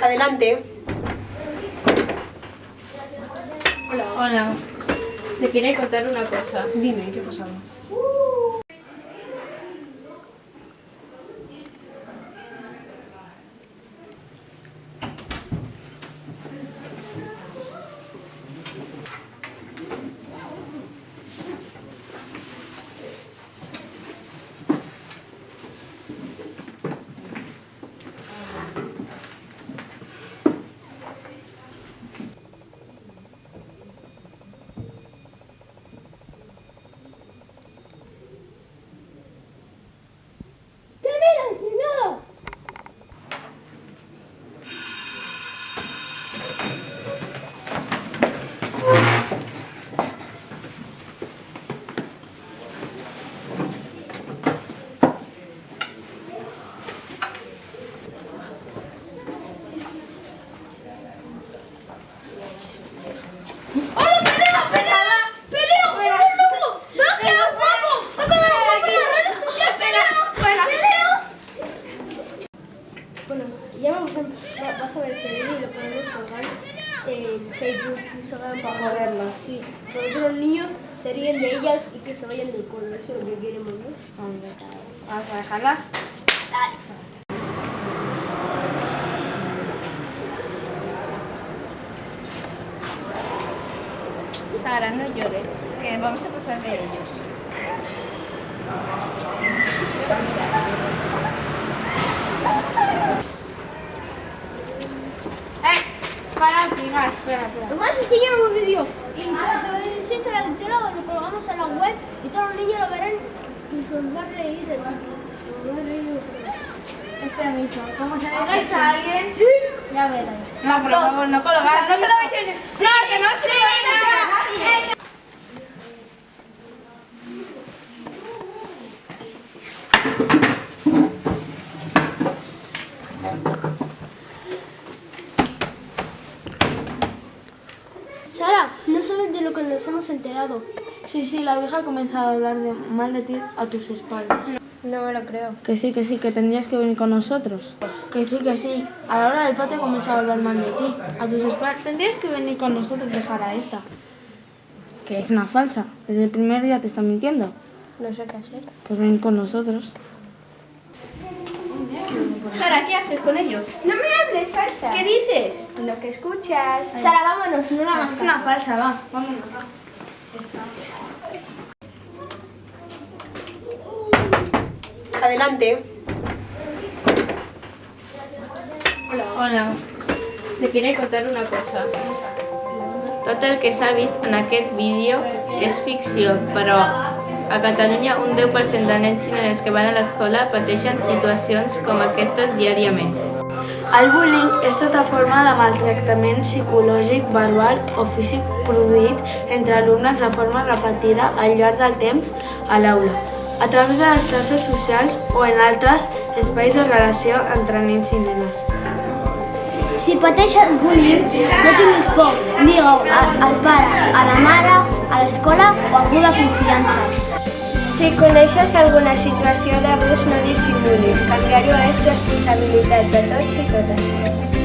Adelante. Hola. Te quería contar una cosa. Dime, ¿qué pasaba? Bueno, ya vas a ver este vídeo y lo podemos colgar en Facebook, Instagram para verla. Sí, porque los niños se ríen de ellas y que se vayan del cole, eso es lo que queremos, ¿no? Vamos a dejarlas. Sara, no llores, que vamos a pasar de ellos. Para, espera. Nomás enseñamos un vídeo y se la enterado, lo colgamos en la web y todos los niños lo verán y se les va a reír de Espera mismo, ¿cómo se ¿Hagáis a alguien? Sí. Ya verás. No, por favor, no colgar, no se lo vais a decir. Sí, no, que no se lo vais a nadie. Sara, no sabes de lo que nos hemos enterado. Sí, la vieja ha comenzado a hablar mal de ti a tus espaldas. No me lo creo. Que sí, que tendrías que venir con nosotros. Que sí. A la hora del patio ha comenzado a hablar mal de ti. A tus espaldas tendrías que venir con nosotros, dejar a esta. Que es una falsa. Desde el primer día te está mintiendo. No sé qué hacer. Pues ven con nosotros. Sara, ¿qué haces con ellos? No me hables, falsa. ¿Qué dices? Lo que escuchas. Sara, vámonos, no la hagas Es una caso. falsa, va. Vámonos. Adelante. Hola. Te queria contar una cosa. Tot el que s'ha vist en aquest vídeo és ficció, però a Catalunya un 10% de nens i nenes que van a l'escola pateixen situacions com aquestes diàriament. El bullying és tota forma de maltractament psicològic, verbal o físic produït entre alumnes de forma repetida al llarg del temps a l'aula, a través de les xarxes socials o en altres espais de relació entre nens i nenes. Si pateixes bullying, no tinguis por. Digue-ho al pare, a la mare, a l'escola o a algú de confiança. Si coneixes alguna situació d'abús, no dissimulis. Canviar-ho és responsabilitat de tots i totes.